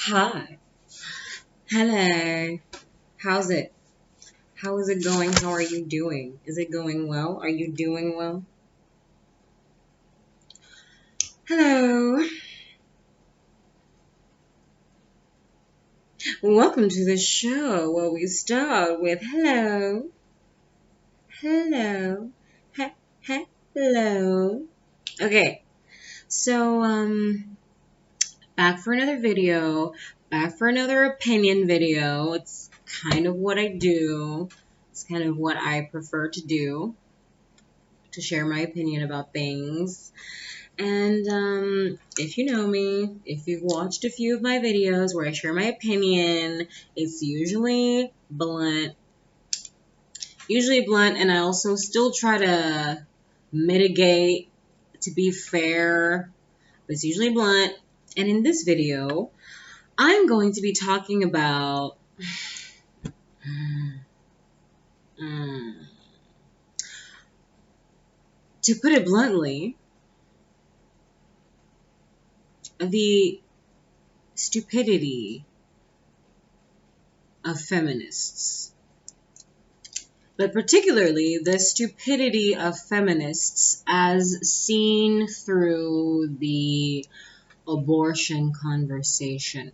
Hi. Hello. How's it? How is it going? How are you doing? Is it going well? Are you doing well? Hello. Welcome to the show where we start with hello. Hello. Hello. Okay. So back for another video. Back for another opinion video. It's kind of what I do. It's kind of what I prefer to do, to share my opinion about things. And if you know me, if you've watched a few of my videos where I share my opinion, it's usually blunt. And I also still try to mitigate to be fair, but it's usually blunt. And in this video, I'm going to be talking about to put it bluntly, the stupidity of feminists. But particularly the stupidity of feminists as seen through the abortion conversation.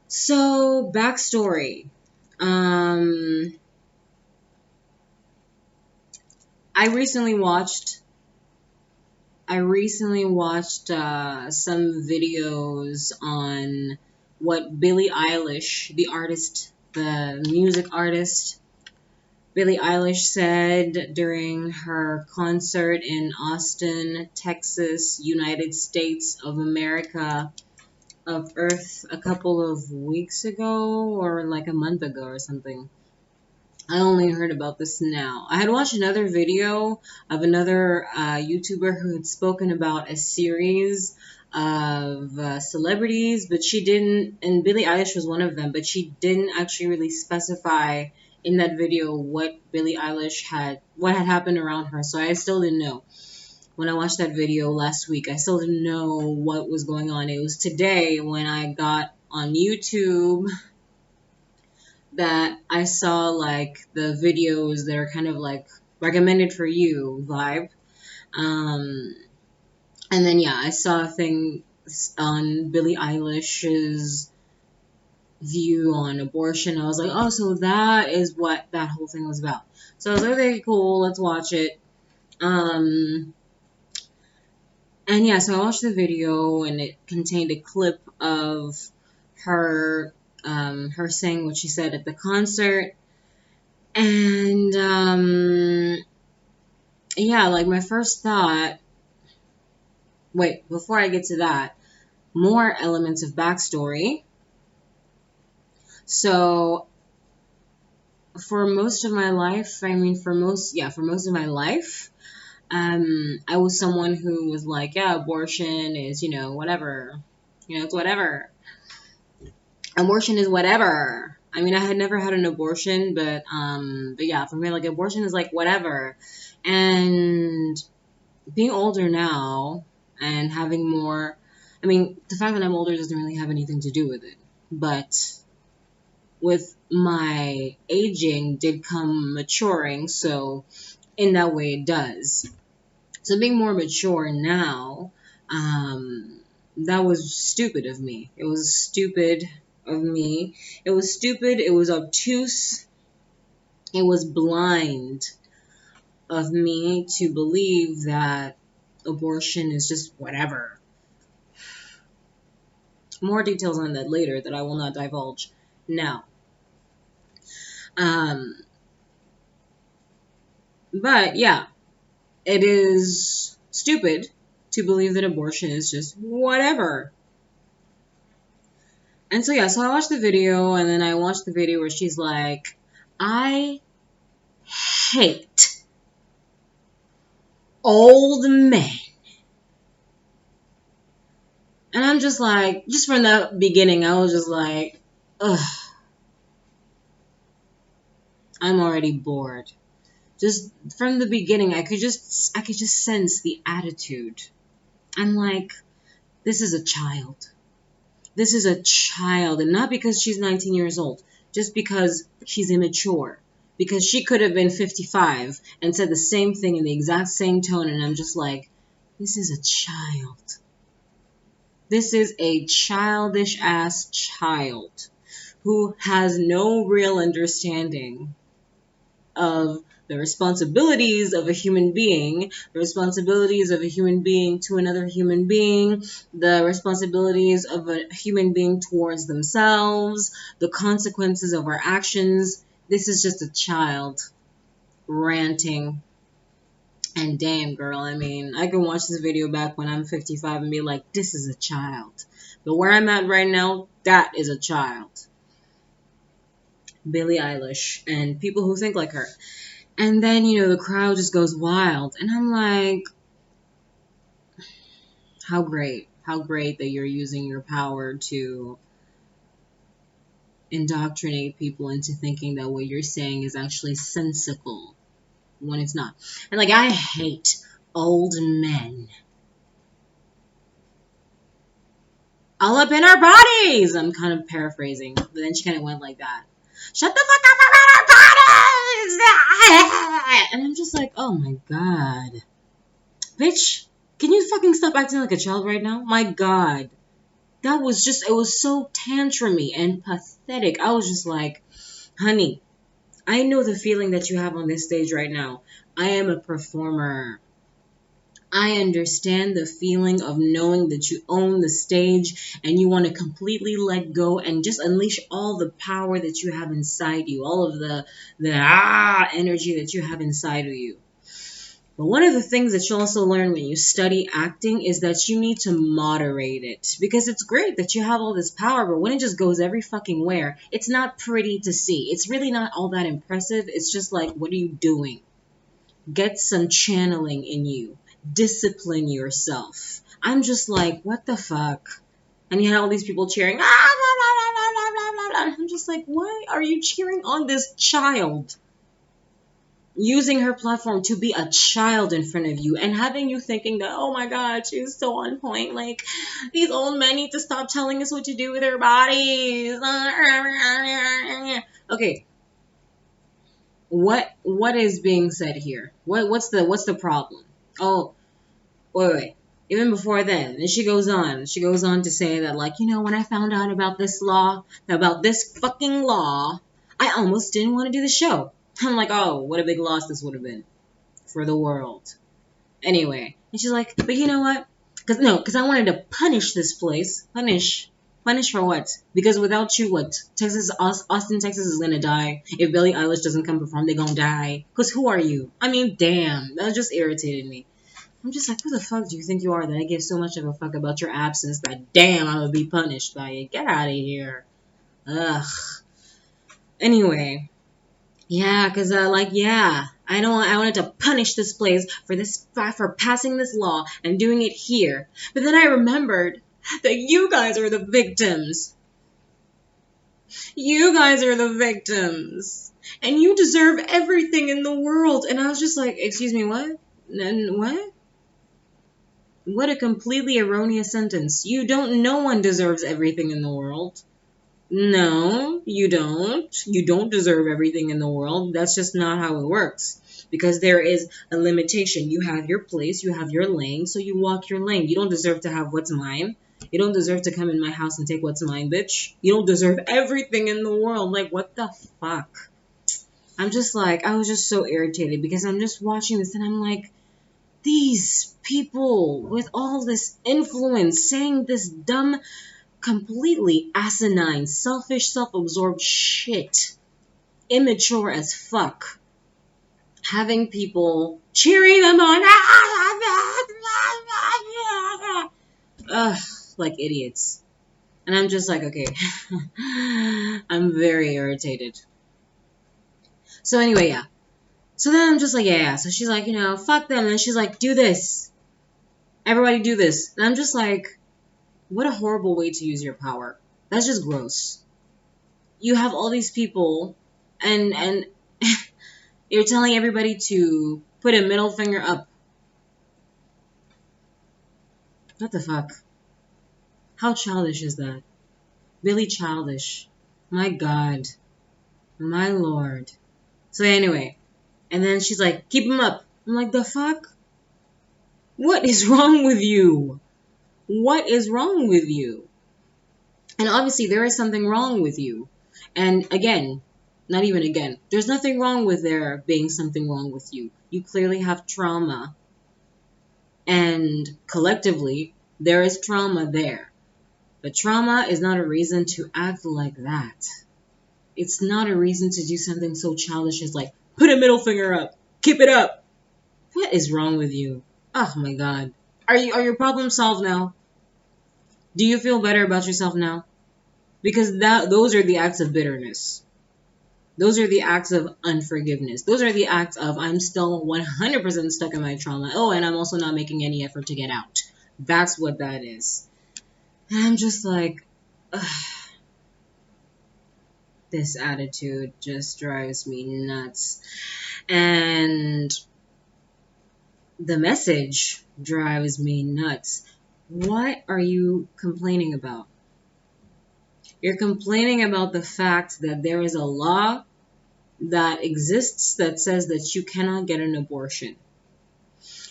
So, backstory. I recently watched some videos on what Billie Eilish, the artist, the music artist, Billie Eilish said during her concert in Austin, Texas, United States of America, of Earth, a couple of weeks ago or like a month ago or something. I only heard about this now. I had watched another video of another YouTuber who had spoken about a series of celebrities, but she didn't, and Billie Eilish was one of them, but she didn't actually really specify in that video what what had happened around her. So I still didn't know. When I watched that video last week, I still didn't know what was going on. It was today when I got on YouTube that I saw like the videos that are kind of like recommended for you vibe. And then I saw things on Billie Eilish's view on abortion. I was like, oh, so that is what that whole thing was about. So I was like, okay, cool, let's watch it. And so I watched the video, and it contained a clip of her her saying what she said at the concert. And like my first thought, wait, before I get to that, more elements of backstory. So for most of my life, for most of my life, I was someone who was like, yeah, abortion is, whatever. It's whatever. Abortion is whatever. I mean, I had never had an abortion, but yeah, for me, like, abortion is like whatever. And being older now and having more, the fact that I'm older doesn't really have anything to do with it. But with my aging did come maturing, so in that way it does. So being more mature now, that was stupid of me. It was stupid of me. It was stupid. It was obtuse. It was blind of me to believe that abortion is just whatever. More details on that later that I will not divulge now. But yeah, it is stupid to believe that abortion is just whatever. And so so I watched the video, and then I watched the video where she's like, I hate old men. And I'm just like, just from the beginning, I was just like, ugh, I'm already bored. Just from the beginning, I could just sense the attitude. I'm like, this is a child. This is a child, and not because she's 19 years old, just because she's immature. Because she could have been 55 and said the same thing in the exact same tone, and I'm just like, this is a child. This is a childish ass child who has no real understanding of the responsibilities of a human being, the responsibilities of a human being to another human being, the responsibilities of a human being towards themselves, the consequences of our actions. This is just a child ranting. And damn, girl, I mean, I can watch this video back when I'm 55 and be like, this is a child. But where I'm at right now, that is a child. Billie Eilish and people who think like her. And then, the crowd just goes wild. And I'm like, how great. How great that you're using your power to indoctrinate people into thinking that what you're saying is actually sensical when it's not. And like, I hate old men all up in our bodies. I'm kind of paraphrasing, but then she kind of went like that. Shut the fuck up about our bodies! And I'm just like, oh my god. Bitch, can you fucking stop acting like a child right now? My god. That was just, it was so tantrumy and pathetic. I was just like, honey, I know the feeling that you have on this stage right now. I am a performer. I understand the feeling of knowing that you own the stage and you want to completely let go and just unleash all the power that you have inside you, all of the energy that you have inside of you. But one of the things that you also learn when you study acting is that you need to moderate it. Because it's great that you have all this power, but when it just goes every fucking where, it's not pretty to see. It's really not all that impressive. It's just like, what are you doing? Get some channeling in you. Discipline yourself. I'm just like, what the fuck? And you had all these people cheering. I'm just like, why are you cheering on this child? Using her platform to be a child in front of you and having you thinking that, oh my god, she's so on point. Like, these old men need to stop telling us what to do with their bodies. Okay. What is being said here? What's the problem? Oh, wait. Even before then she goes on. She goes on to say that, like, when I found out about this fucking law, I almost didn't want to do the show. I'm like, oh, what a big loss this would have been for the world. Anyway, and she's like, but you know what? Because I wanted to punish this place. Punish for what? Because without you, what? Austin, Texas is gonna die. If Billie Eilish doesn't come perform, they're gonna die. Because who are you? I mean, damn, that just irritated me. I'm just like, who the fuck do you think you are that I give so much of a fuck about your absence that damn I would be punished by it? Get out of here. Ugh. Anyway. Yeah, because I wanted to punish this place for passing this law and doing it here. But then I remembered that you guys are the victims. You guys are the victims. And you deserve everything in the world. And I was just like, excuse me, what? What? What a completely erroneous sentence. No one deserves everything in the world. No, you don't. You don't deserve everything in the world. That's just not how it works. Because there is a limitation. You have your place, you have your lane, so you walk your lane. You don't deserve to have what's mine. You don't deserve to come in my house and take what's mine, bitch. You don't deserve everything in the world. Like, what the fuck? I'm just like, I was just so irritated because I'm just watching this and I'm like, these people with all this influence saying this dumb, completely asinine, selfish, self-absorbed shit. Immature as fuck. Having people cheering them on. Ugh, like idiots. And I'm just like, okay. I'm very irritated. So anyway, yeah. So then I'm just like, yeah. So she's like, fuck them. And she's like, do this. Everybody do this. And I'm just like, what a horrible way to use your power. That's just gross. You have all these people and you're telling everybody to put a middle finger up. What the fuck? How childish is that? Billie Cheilldish. My God. My Lord. So anyway, and then she's like, keep him up. I'm like, the fuck? What is wrong with you? What is wrong with you? And obviously there is something wrong with you. And again, not even again, there's nothing wrong with there being something wrong with you. You clearly have trauma. And collectively, there is trauma there. But trauma is not a reason to act like that. It's not a reason to do something so childish as like, put a middle finger up, keep it up. What is wrong with you? Oh my God. Are your problems solved now? Do you feel better about yourself now? Because those are the acts of bitterness. Those are the acts of unforgiveness. Those are the acts of I'm still 100% stuck in my trauma. Oh, and I'm also not making any effort to get out. That's what that is. And I'm just like, ugh, this attitude just drives me nuts. And the message drives me nuts. What are you complaining about? You're complaining about the fact that there is a law that exists that says that you cannot get an abortion.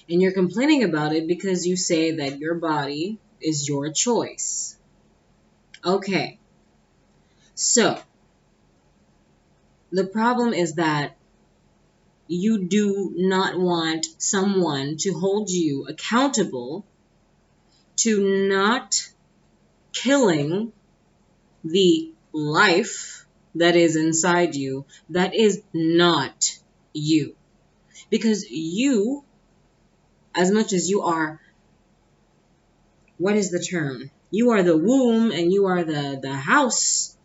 And you're complaining about it because you say that your body is your choice. Okay. So, the problem is that you do not want someone to hold you accountable to not killing the life that is inside you that is not you. Because you, as much as you are, what is the term? You are the womb and you are the house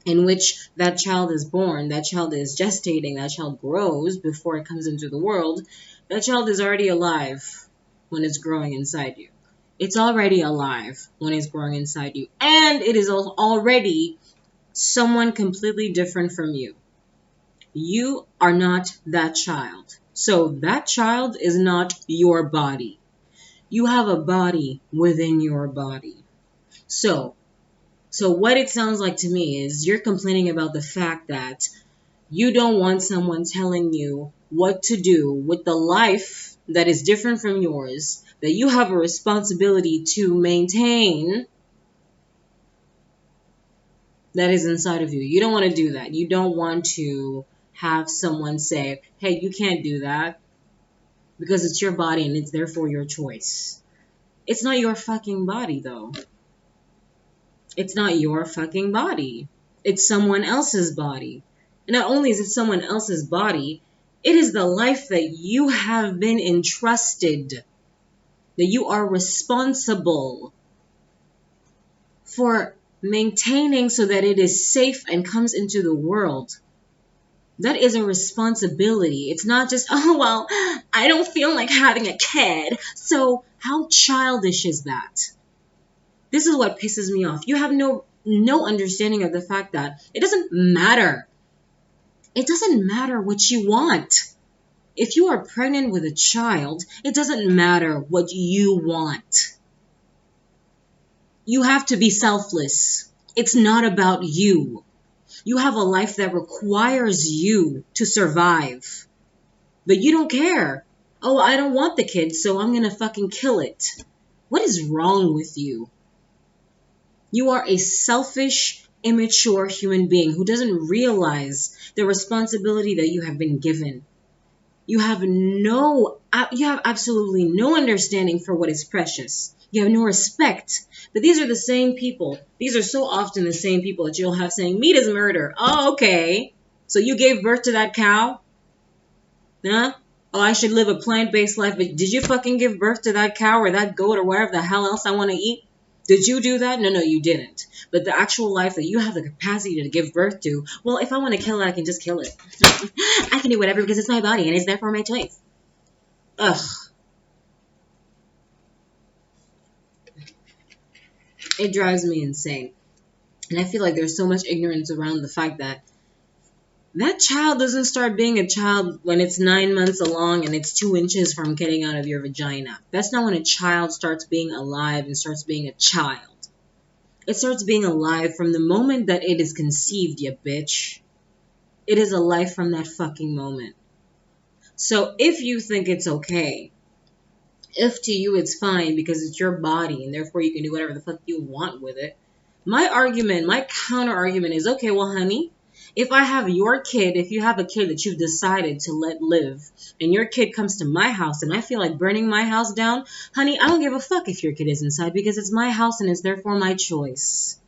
in which that child is born, that child is gestating, that child grows before it comes into the world. That child is already alive when it's growing inside you. It's already alive when it's growing inside you. And it is already someone completely different from you. You are not that child. So that child is not your body. You have a body within your body. So what it sounds like to me is you're complaining about the fact that you don't want someone telling you what to do with the life that is different from yours, that you have a responsibility to maintain that is inside of you. You don't want to do that. You don't want to have someone say, hey, you can't do that because it's your body and it's therefore your choice. It's not your fucking body, though. It's not your fucking body. It's someone else's body. And not only is it someone else's body, it is the life that you have been entrusted, that you are responsible for maintaining so that it is safe and comes into the world. That is a responsibility. It's not just, oh, well, I don't feel like having a kid. So how childish is that? This is what pisses me off. You have no understanding of the fact that it doesn't matter. It doesn't matter what you want. If you are pregnant with a child, it doesn't matter what you want. You have to be selfless. It's not about you. You have a life that requires you to survive. But you don't care. Oh, I don't want the kid, so I'm going to fucking kill it. What is wrong with you? You are a selfish, immature human being who doesn't realize the responsibility that you have been given. You have absolutely no understanding for what is precious. You have no respect. But these are the same people. These are so often the same people that you'll have saying, meat is murder. Oh, okay. So you gave birth to that cow? Huh? Oh, I should live a plant-based life. But did you fucking give birth to that cow or that goat or whatever the hell else I want to eat? Did you do that? No, you didn't. But the actual life that you have the capacity to give birth to, well, if I want to kill it, I can just kill it. I can do whatever because it's my body and it's therefore my choice. Ugh. It drives me insane. And I feel like there's so much ignorance around the fact that that child doesn't start being a child when it's 9 months along and it's 2 inches from getting out of your vagina. That's not when a child starts being alive and starts being a child. It starts being alive from the moment that it is conceived, you bitch. It is alive from that fucking moment. So if you think it's okay, if to you it's fine because it's your body and therefore you can do whatever the fuck you want with it, my counter argument is, okay, well, honey, if I have your kid, if you have a kid that you've decided to let live, and your kid comes to my house and I feel like burning my house down, honey, I don't give a fuck if your kid is inside because it's my house and it's therefore my choice.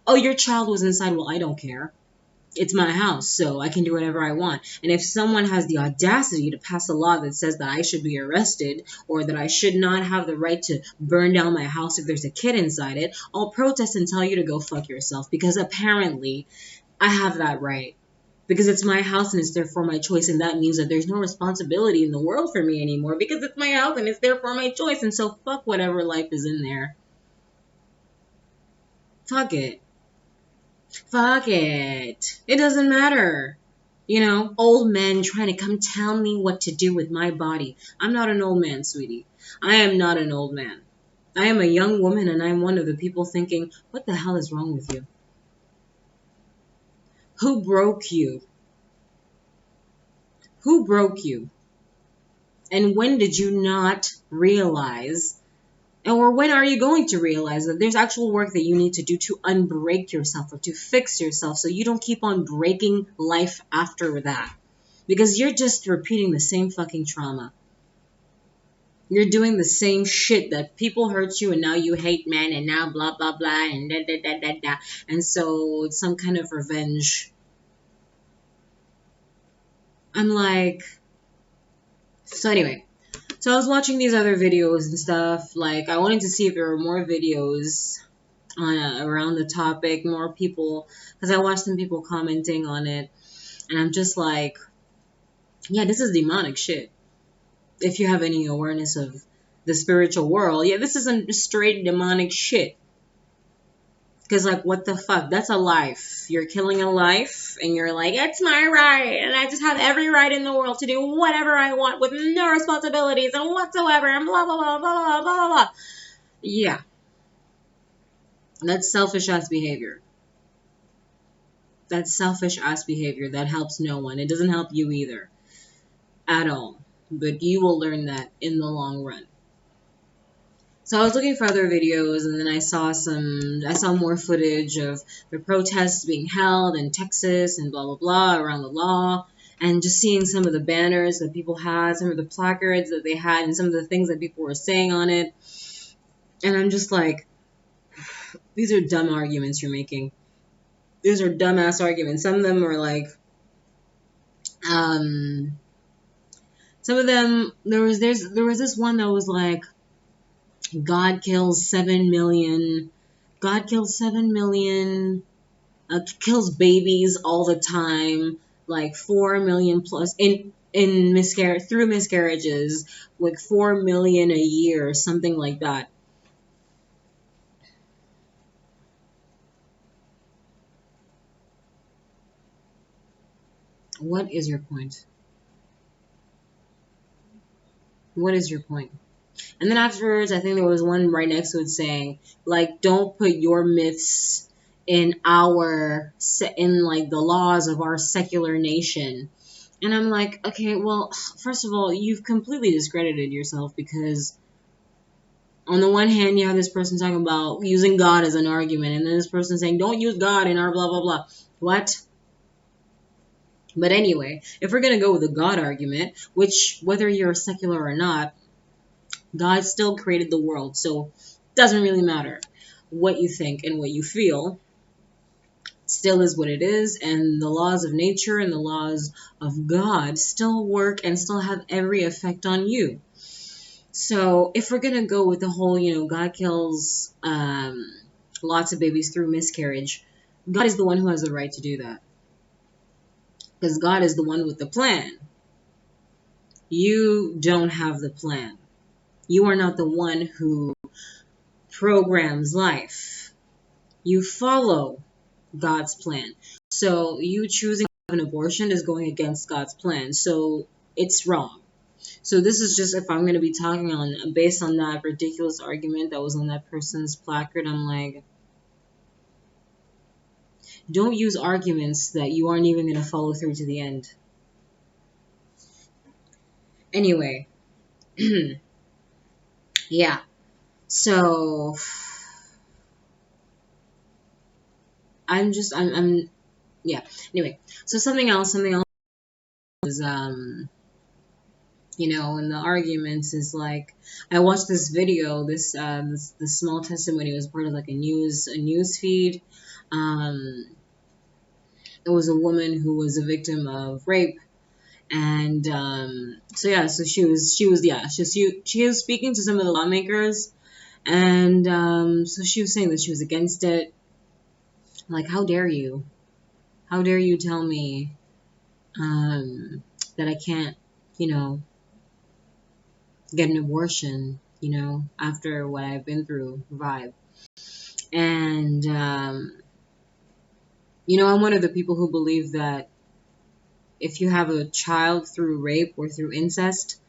Oh, your child was inside. Well, I don't care. It's my house, so I can do whatever I want. And if someone has the audacity to pass a law that says that I should be arrested or that I should not have the right to burn down my house if there's a kid inside it, I'll protest and tell you to go fuck yourself because apparently I have that right. Because it's my house and it's therefore my choice, and that means that there's no responsibility in the world for me anymore because it's my house and it's therefore my choice, and so fuck whatever life is in there. Fuck it. Fuck it. It doesn't matter. Old men trying to come tell me what to do with my body. I'm not an old man, sweetie. I am not an old man. I am a young woman, and I'm one of the people thinking, what the hell is wrong with you? Who broke you? Who broke you? And when did you not realize, or when are you going to realize that there's actual work that you need to do to unbreak yourself or to fix yourself so you don't keep on breaking life after that? Because you're just repeating the same fucking trauma. You're doing the same shit that people hurt you and now you hate men and now blah, blah, blah, and da, da, da, da, da. And so it's some kind of revenge. I'm like... So anyway, so I was watching these other videos and stuff. Like, I wanted to see if there were more videos around the topic, more people, because I watched some people commenting on it, and I'm just like, yeah, this is demonic shit. If you have any awareness of the spiritual world, yeah, this isn't straight demonic shit. Because, like, what the fuck? That's a life. You're killing a life, and you're like, it's my right, and I just have every right in the world to do whatever I want with no responsibilities and whatsoever, and blah, blah, blah, blah, blah, blah, blah. Yeah. That's selfish-ass behavior. That's selfish-ass behavior. That helps no one. It doesn't help you either. At all. But you will learn that in the long run. So I was looking for other videos, and then I saw more footage of the protests being held in Texas and blah, blah, blah, around the law, and just seeing some of the banners that people had, some of the placards that they had, and some of the things that people were saying on it. And I'm just like, these are dumb arguments you're making. These are dumbass arguments. Some of them are like, some of them, there was this one that was like, God kills 7 million. God kills 7 million. Kills babies all the time. Like 4 million plus through miscarriages. Like 4 million a year, something like that. What is your point? What is your point? And then afterwards, I think there was one right next to it saying, like, don't put your myths in like the laws of our secular nation. And I'm like, okay, well, first of all, you've completely discredited yourself because on the one hand, you have this person talking about using God as an argument, and then this person saying, don't use God in our blah, blah, blah. What? But anyway, if we're going to go with the God argument, which whether you're secular or not, God still created the world, so it doesn't really matter what you think and what you feel. It still is what it is, and the laws of nature and the laws of God still work and still have every effect on you. So if we're going to go with the whole, God kills lots of babies through miscarriage, God is the one who has the right to do that. Because God is the one with the plan. You don't have the plan. You are not the one who programs life. You follow God's plan. So you choosing to have an abortion is going against God's plan. So it's wrong. So this is just if I'm going to be talking on based on that ridiculous argument that was on that person's placard. I'm like, don't use arguments that you aren't even going to follow through to the end. Anyway, yeah. So I'm yeah. Anyway, so something else is in the arguments is like I watched this video. This small testimony was part of like a news feed. Um, it was a woman who was a victim of rape, and so yeah, so she was speaking to some of the lawmakers, and so she was saying that she was against it. Like, how dare you tell me that I can't, you know, get an abortion, after what I've been through, vibe. And, I'm one of the people who believe that if you have a child through rape or through incest,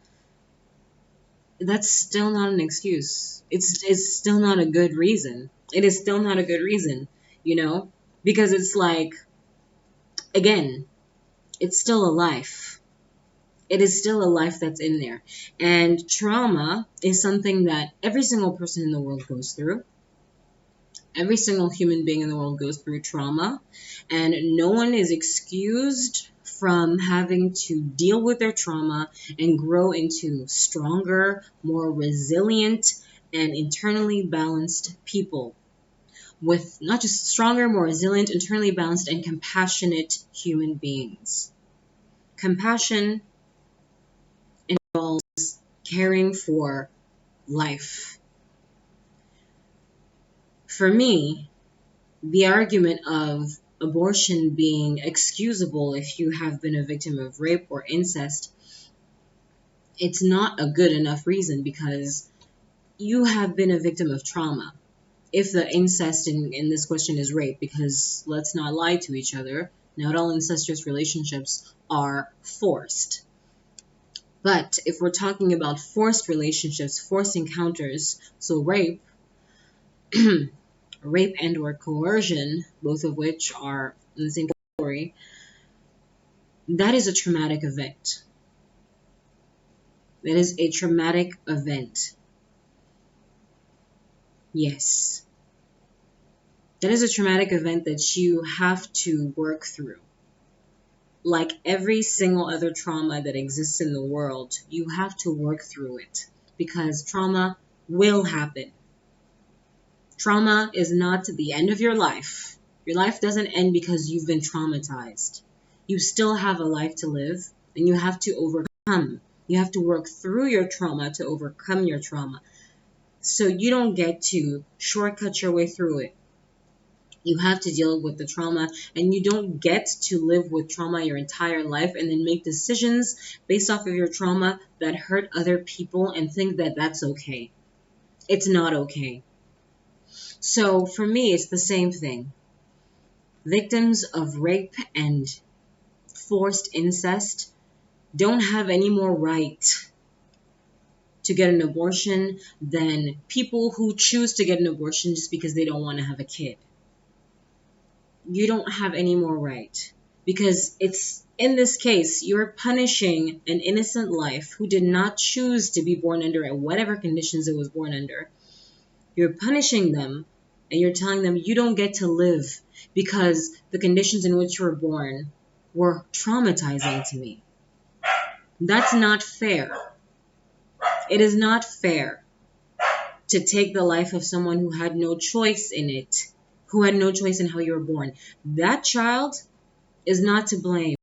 that's still not an excuse. It's still not a good reason. It is still not a good reason, because it's like, again, it's still a life. It is still a life that's in there. And trauma is something that every single person in the world goes through. Every single human being in the world goes through trauma, and no one is excused from having to deal with their trauma and grow into stronger, more resilient, and internally balanced people with not just stronger, more resilient, internally balanced, and compassionate human beings. Compassion involves caring for life. For me, the argument of abortion being excusable if you have been a victim of rape or incest, it's not a good enough reason because you have been a victim of trauma. If the incest in this question is rape, because let's not lie to each other, not all incestuous relationships are forced. But if we're talking about forced relationships, forced encounters, so rape, rape and or coercion, both of which are in the same category, that is a traumatic event. That is a traumatic event. Yes. That is a traumatic event that you have to work through. Like every single other trauma that exists in the world, you have to work through it because trauma will happen. Trauma is not the end of your life. Your life doesn't end because you've been traumatized. You still have a life to live, and you have to overcome. You have to work through your trauma to overcome your trauma. So you don't get to shortcut your way through it. You have to deal with the trauma, and you don't get to live with trauma your entire life and then make decisions based off of your trauma that hurt other people and think that that's okay. It's not okay. So for me, it's the same thing. Victims of rape and forced incest don't have any more right to get an abortion than people who choose to get an abortion just because they don't want to have a kid. You don't have any more right because it's in this case you're punishing an innocent life who did not choose to be born under whatever conditions it was born under. You're punishing them and you're telling them you don't get to live because the conditions in which you were born were traumatizing to me. That's not fair. It is not fair to take the life of someone who had no choice in it, who had no choice in how you were born. That child is not to blame.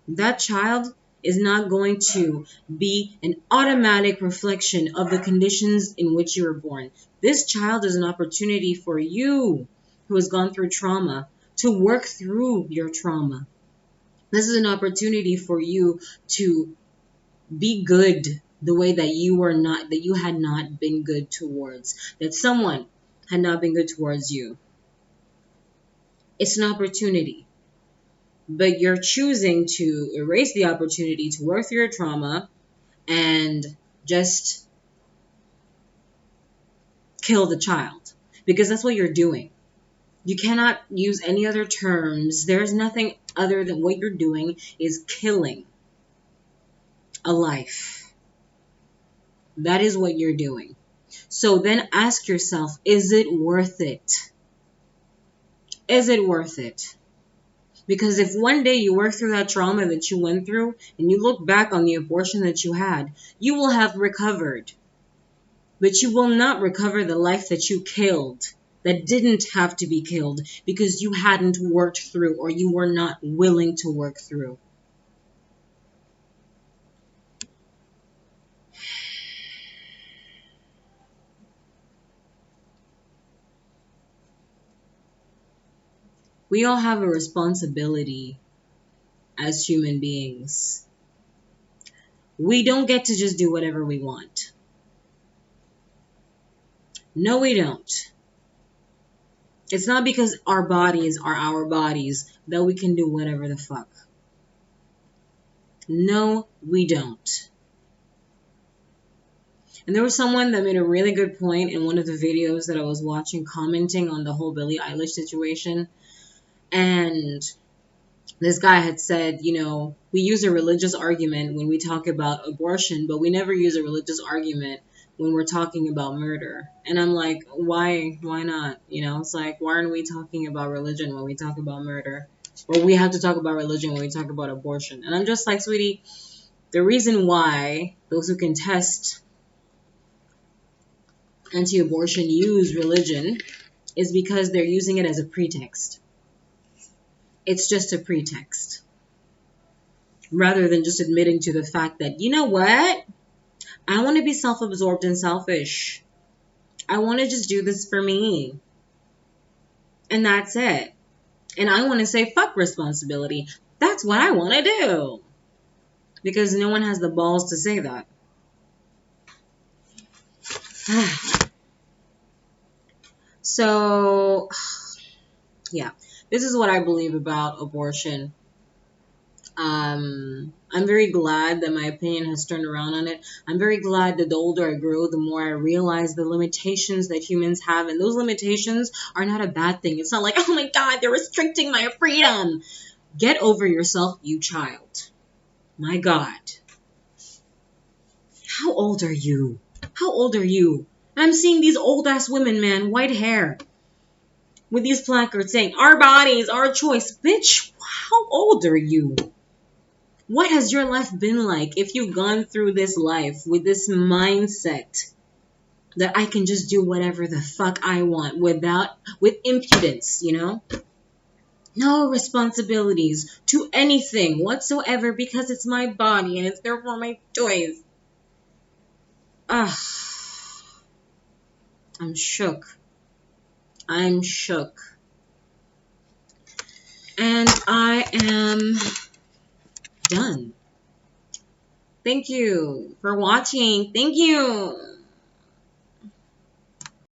That child is not going to be an automatic reflection of the conditions in which you were born. This child is an opportunity for you who has gone through trauma to work through your trauma. This is an opportunity for you to be good the way that you had not been good towards, that someone had not been good towards you. It's an opportunity. But you're choosing to erase the opportunity to work through your trauma and just kill the child, because that's what you're doing. You cannot use any other terms. There's nothing other than what you're doing is killing a life. That is what you're doing. So then ask yourself, is it worth it? Is it worth it? Because if one day you work through that trauma that you went through and you look back on the abortion that you had, you will have recovered. But you will not recover the life that you killed, that didn't have to be killed because you hadn't worked through or you were not willing to work through. We all have a responsibility as human beings. We don't get to just do whatever we want. No, we don't. It's not because our bodies are our bodies that we can do whatever the fuck. No, we don't. And there was someone that made a really good point in one of the videos that I was watching, commenting on the whole Billie Eillish situation. And this guy had said, we use a religious argument when we talk about abortion, but we never use a religious argument when we're talking about murder. And I'm like, why not? It's like, why aren't we talking about religion when we talk about murder? Or we have to talk about religion when we talk about abortion. And I'm just like, sweetie, the reason why those who contest anti-abortion use religion is because they're using it as a pretext. It's just a pretext. Rather than just admitting to the fact that, you know what? I want to be self-absorbed and selfish. I want to just do this for me. And that's it. And I want to say, fuck responsibility. That's what I want to do. Because no one has the balls to say that. So, yeah. This is what I believe about abortion. I'm very glad that my opinion has turned around on it. I'm very glad that the older I grow, the more I realize the limitations that humans have. And those limitations are not a bad thing. It's not like, oh my God, they're restricting my freedom. Get over yourself, you child. My God. How old are you? How old are you? I'm seeing these old ass women, man, white hair, with these placards saying, our bodies, our choice. Bitch, how old are you? What has your life been like if you've gone through this life with this mindset that I can just do whatever the fuck I want with impudence, No responsibilities to anything whatsoever because it's my body and it's therefore my choice. I'm shook. I'm shook. And I am done. Thank you for watching. Thank you.